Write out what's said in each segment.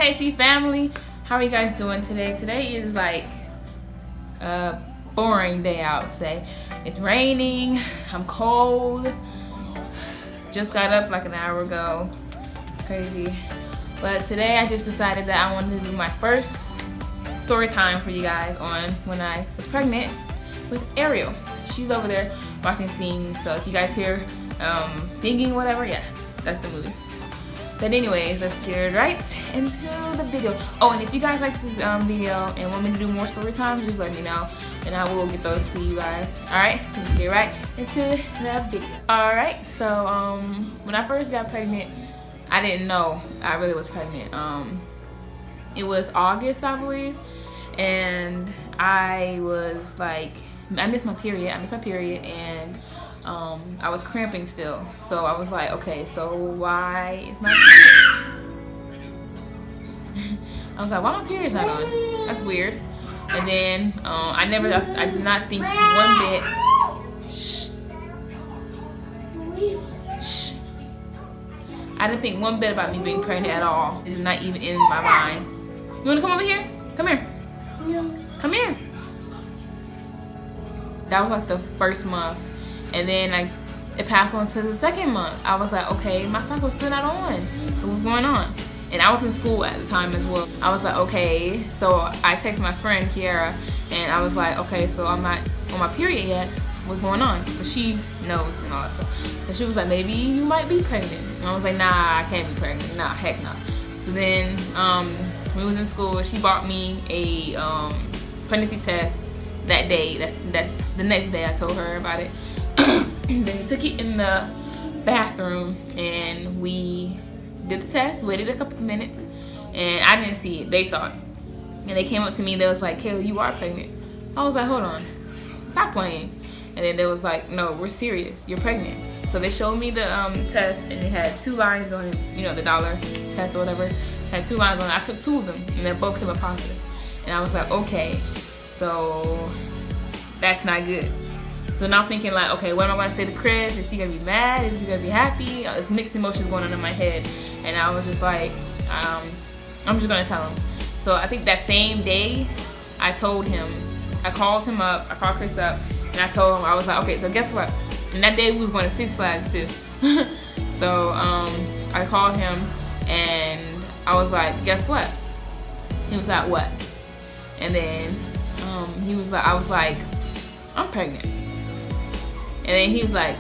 KC family, how are you guys doing today? Today is like a boring day, I would say. It's raining, I'm cold, just got up like an hour ago. It's crazy. But today I just decided that I wanted to do my first story time for you guys on when I was pregnant with Ariel. She's over there watching scenes, so if you guys hear singing, whatever, yeah, that's the movie. But anyways, let's get right into the video. Oh, and if you guys like this video and want me to do more story times, just let me know and I will get those to you guys. Alright, so let's get right into the video. Alright, so when I first got pregnant, I didn't know I really was pregnant. It was August, I believe, and I was like, I missed my period, and I was cramping still. So I was like, okay, so why is my period? I was like, why my period's not on? That's weird. And then I did not think one bit. Shh. Shh. I didn't think one bit about me being pregnant at all. It's not even in my mind. You wanna come over here? Come here. No. Come here. That was like the first month. And then it passed on to the second month. I was like, okay, my cycle's still not on. So what's going on? And I was in school at the time as well. I was like, okay. So I texted my friend Kiara and I was like, okay, so I'm not on my period yet. What's going on? So she knows and all that stuff. So she was like, maybe you might be pregnant. And I was like, nah, I can't be pregnant. Nah, heck no. So then when we was in school, she bought me a pregnancy test that day. That's the next day I told her about it. Then we took it in the bathroom and we did the test, waited a couple of minutes, and I didn't see it. They saw it. And they came up to me, they was like, Kayla, you are pregnant. I was like, hold on, stop playing. And then they was like, no, we're serious, you're pregnant. So they showed me the test and it had 2 lines on it, you know, the dollar test or whatever. It had 2 lines on it. I took 2 of them and they both came up positive. And I was like, okay, so that's not good. So now I'm thinking like, okay, what am I gonna say to Chris? Is he gonna be mad? Is he gonna be happy? There's mixed emotions going on in my head. And I was just like, I'm just gonna tell him. So I think that same day, I told him, I called him up, I called Chris up, and I told him, I was like, okay, so guess what? And that day we was going to Six Flags too. So I called him and I was like, guess what? He was like, what? And then he was like, I was like, I'm pregnant. And then he was like,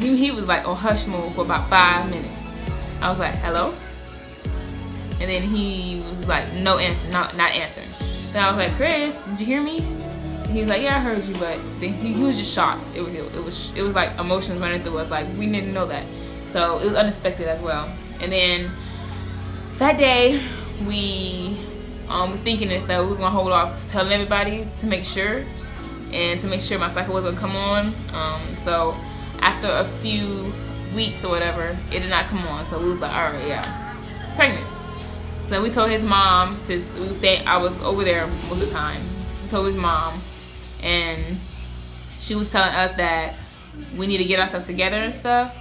he was like on hush mode for about 5 minutes. I was like, hello? And then he was like, no answer, not answering. Then I was like, Chris, did you hear me? And he was like, yeah, I heard you, but then he was just shocked. It was like emotions running through us, like we didn't know that. So it was unexpected as well. And then that day we was thinking this, that we was gonna hold off telling everybody to make sure. And to make sure my cycle was gonna come on. So after a few weeks or whatever, it did not come on. So we was like, all right, yeah, pregnant. So we told his mom, I was over there most of the time. We told his mom, and she was telling us that we need to get ourselves together and stuff,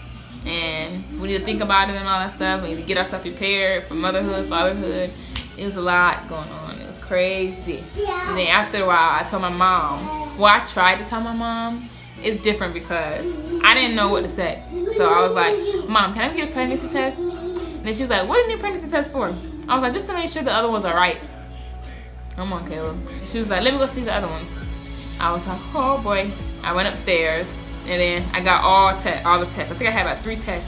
and we need to think about it and all that stuff. We need to get ourselves prepared for motherhood, fatherhood. It was a lot going on. It was crazy. Yeah. And then after a while, I told my mom. Well, I tried to tell my mom. It's different because I didn't know what to say. So I was like, Mom, can I get a pregnancy test? And then she was like, what do you need a pregnancy test for? I was like, just to make sure the other ones are right. Come on, Caleb. She was like, let me go see the other ones. I was like, oh boy. I went upstairs and then I got all the tests. I think I had about 3 tests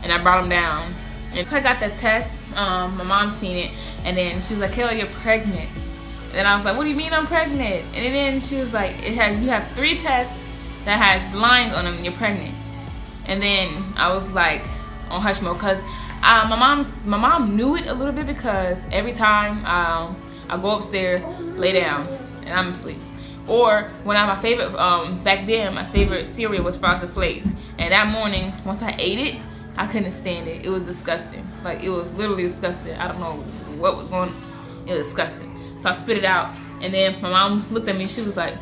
and I brought them down. And so I got that test. My mom seen it and then she was like, Kayla, you're pregnant. And I was like, what do you mean I'm pregnant? And then she was like, you have 3 tests that has lines on them and you're pregnant. And then I was like on hush mode because my mom knew it a little bit because every time I go upstairs, lay down, and I'm asleep. Or when my favorite, back then, my favorite cereal was Frosted Flakes. And that morning, once I ate it, I couldn't stand it. It was disgusting. Like, it was literally disgusting. I don't know what was going on. It was disgusting. So I spit it out. And then my mom looked at me and she was like,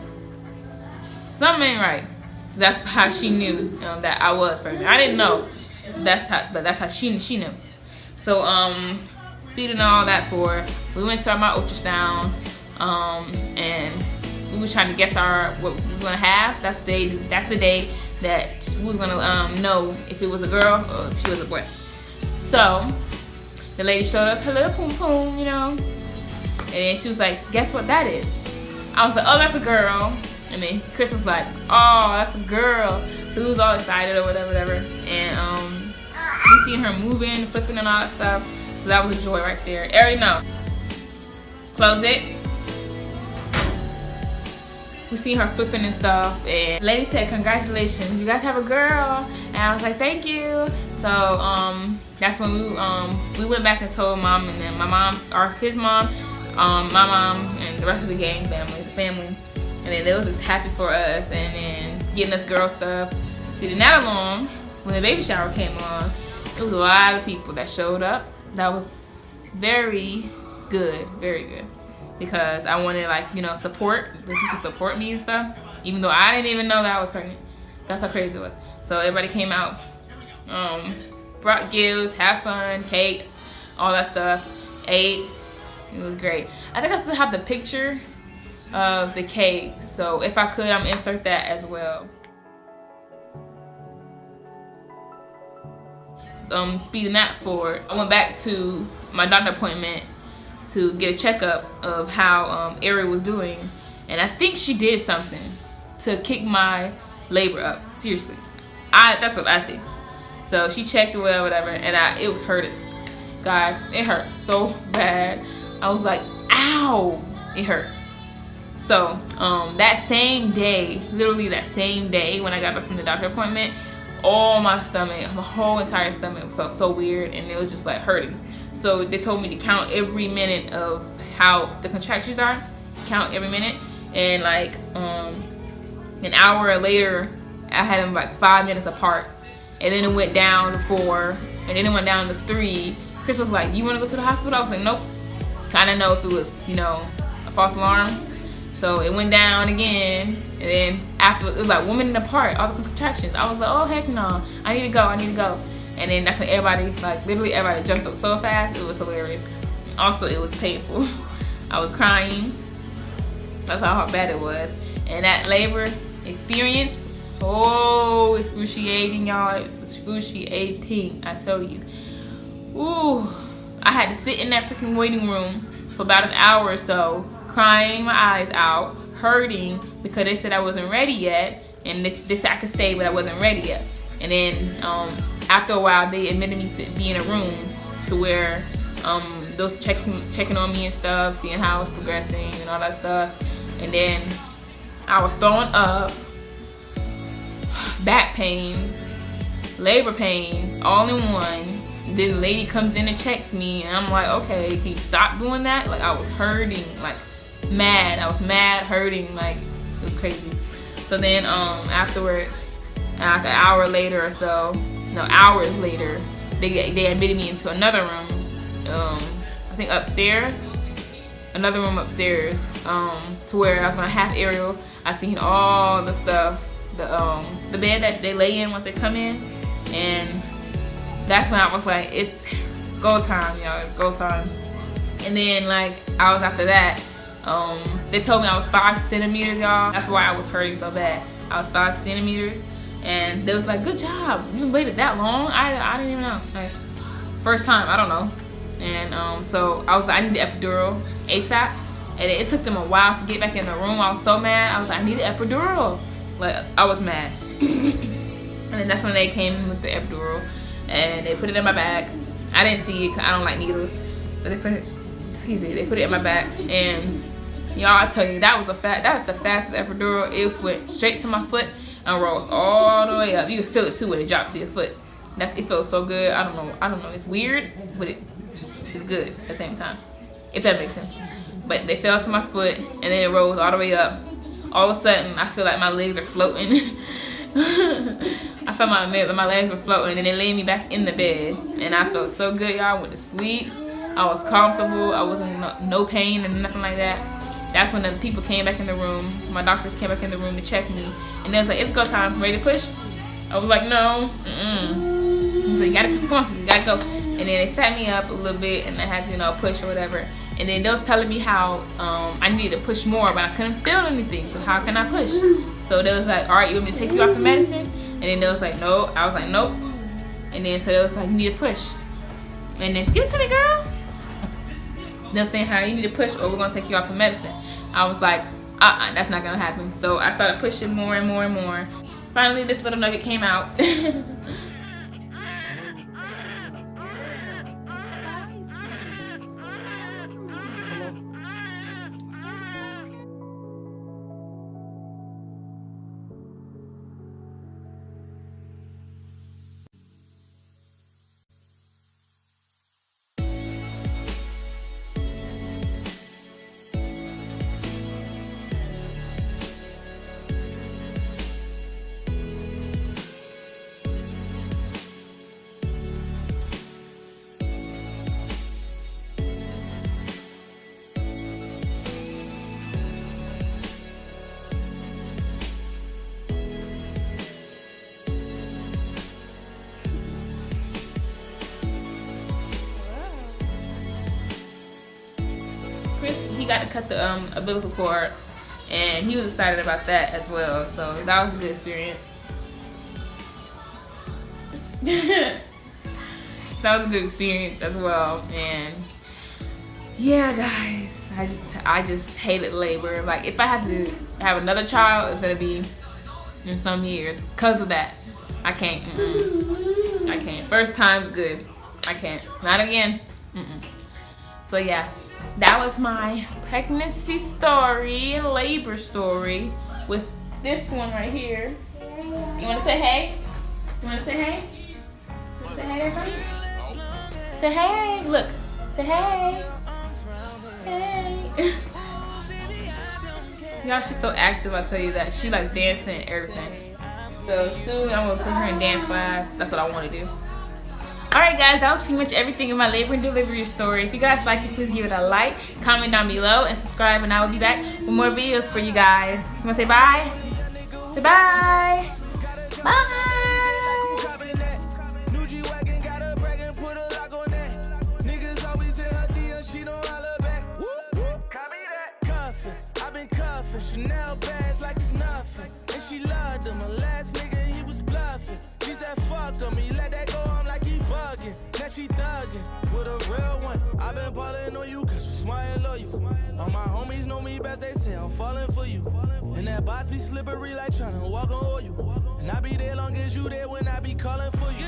something ain't right. So that's how she knew that I was pregnant. I didn't know. That's how she knew. So speeding and all that for her. We went to my ultrasound, and we were trying to guess what we was gonna have. That's the day that we was gonna know if it was a girl or if she was a boy. So the lady showed us her little poom poom, you know, and then she was like, "Guess what that is?" I was like, "Oh, that's a girl." And then Chris was like, "Oh, that's a girl." So we was all excited or whatever. And we seen her moving, flipping, and all that stuff. So that was a joy right there. Ari, no. Close it. We see her flipping and stuff, and the lady said, "Congratulations, you guys have a girl." And I was like, "Thank you." So that's when we went back and told mom, and then my mom, or his mom, my mom, and the rest of the gang family, and then they was just happy for us, and then getting us girl stuff. See, then that along, when the baby shower came on, it was a lot of people that showed up. That was very good, because I wanted, like, you know, support, that people support me and stuff, even though I didn't even know that I was pregnant. That's how crazy it was. So everybody came out, brought gifts, had fun, cake, all that stuff, ate. It was great. I think I still have the picture of the cake, so if I could, I'm gonna insert that as well. Speeding that forward, I went back to my doctor appointment to get a checkup of how Ari was doing, and I think she did something to kick my labor up. Seriously, that's what I think. So she checked or whatever, and it hurt us, guys. It hurt so bad. I was like, "Ow!" It hurts. So that same day, literally that same day, when I got back from the doctor appointment, all my stomach, my whole entire stomach felt so weird, and it was just like hurting. So they told me to count every minute of how the contractions are, count every minute, and like an hour later I had them like 5 minutes apart, and then it went down to 4, and then it went down to 3. Chris was like, "You want to go to the hospital?" I was like, "Nope." I didn't know if it was, you know, a false alarm. So it went down again, and then after, it was like 1 minute apart, all the contractions. I was like, "Oh, heck no, I need to go. And then that's when everybody, like literally everybody jumped up so fast, it was hilarious. Also, it was painful. I was crying. That's how bad it was. And that labor experience was so excruciating, y'all. It was excruciating, I tell you. Ooh, I had to sit in that freaking waiting room for about an hour or so, crying my eyes out, hurting, because they said I wasn't ready yet, and they said I could stay, but I wasn't ready yet. And then after a while, they admitted me to be in a room to where those checking on me and stuff, seeing how I was progressing and all that stuff. And then I was throwing up, back pains, labor pains, all in one. Then the lady comes in and checks me, and I'm like, "Okay, can you stop doing that?" Like, I was hurting, like mad. I was mad, hurting, like it was crazy. So then afterwards, like an hour later or so, no, hours later, they admitted me into another room. I think upstairs, another room upstairs, to where I was gonna have Ariel. I seen all the stuff, the bed that they lay in once they come in, and that's when I was like, "It's go time, y'all. It's go time." And then like hours after that, they told me I was 5 centimeters, y'all. That's why I was hurting so bad. I was 5 centimeters, and they was like, "Good job. You waited that long." I didn't even know. Like, first time, I don't know. And so I was like, "I need the epidural ASAP." And it took them a while to get back in the room. I was so mad. I was like, "I need the epidural." Like, I was mad. And then that's when they came with the epidural, and they put it in my back. I didn't see it because I don't like needles. So they put it, they put it in my back. And y'all, I tell you, that was the fastest epidural. It went straight to my foot and rose all the way up. You can feel it too when it drops to your foot. It felt so good. I don't know. It's weird, but it's good at the same time, if that makes sense. But they fell to my foot, and then it rose all the way up. All of a sudden, I feel like my legs are floating. I felt my legs were floating, and they laid me back in the bed, and I felt so good, y'all. I went to sleep. I was comfortable. I wasn't no pain and nothing like that. That's when the people came back in the room. My doctors came back in the room to check me, and they was like, "It's go time. Ready to push?" I was like, "No." He was like, "You gotta come on. You gotta go." And then they set me up a little bit, and I had to, you know, push or whatever. And then they was telling me how I needed to push more, but I couldn't feel anything. So how can I push? So they was like, all right, you want me to take you off the medicine? And then they was like, no. I was like, nope. And then so they was like, you need to push. And then, give it to me, girl. They're saying how you need to push or we're gonna take you off the medicine. I was like, that's not gonna happen. So I started pushing more and more and more. Finally, this little nugget came out. He got to cut the umbilical cord, and he was excited about that as well. So that was a good experience. That was a good experience as well. And yeah, guys, I just hated labor. Like, if I have to have another child, it's gonna be in some years because of that. I can't. I can't. First time's good. I can't. Not again. So yeah. That was my pregnancy story and labor story with this one right here. You want to say hey? You want to say hey? Say hey, everybody. Say hey. Look. Say hey. Hey. Y'all, she's so active, I tell you that. She likes dancing and everything. So soon I'm going to put her in dance class. That's what I want to do. Alright guys, that was pretty much everything in my labor and delivery story. If you guys like it, please give it a like, comment down below, and subscribe, and I will be back with more videos for you guys. You want to say bye? Say bye! Bye! Chanel bags like it's nothing, and she loved him. My last nigga, he was bluffing. She said fuck him, he let that go, I'm like he bugging. Now she thugging with a real one. I been ballin' on you cause you smart and loyal. All my homies know me best, they say I'm falling for you. And that box be slippery like tryna walk on oil. And I be there long as you there when I be calling for you.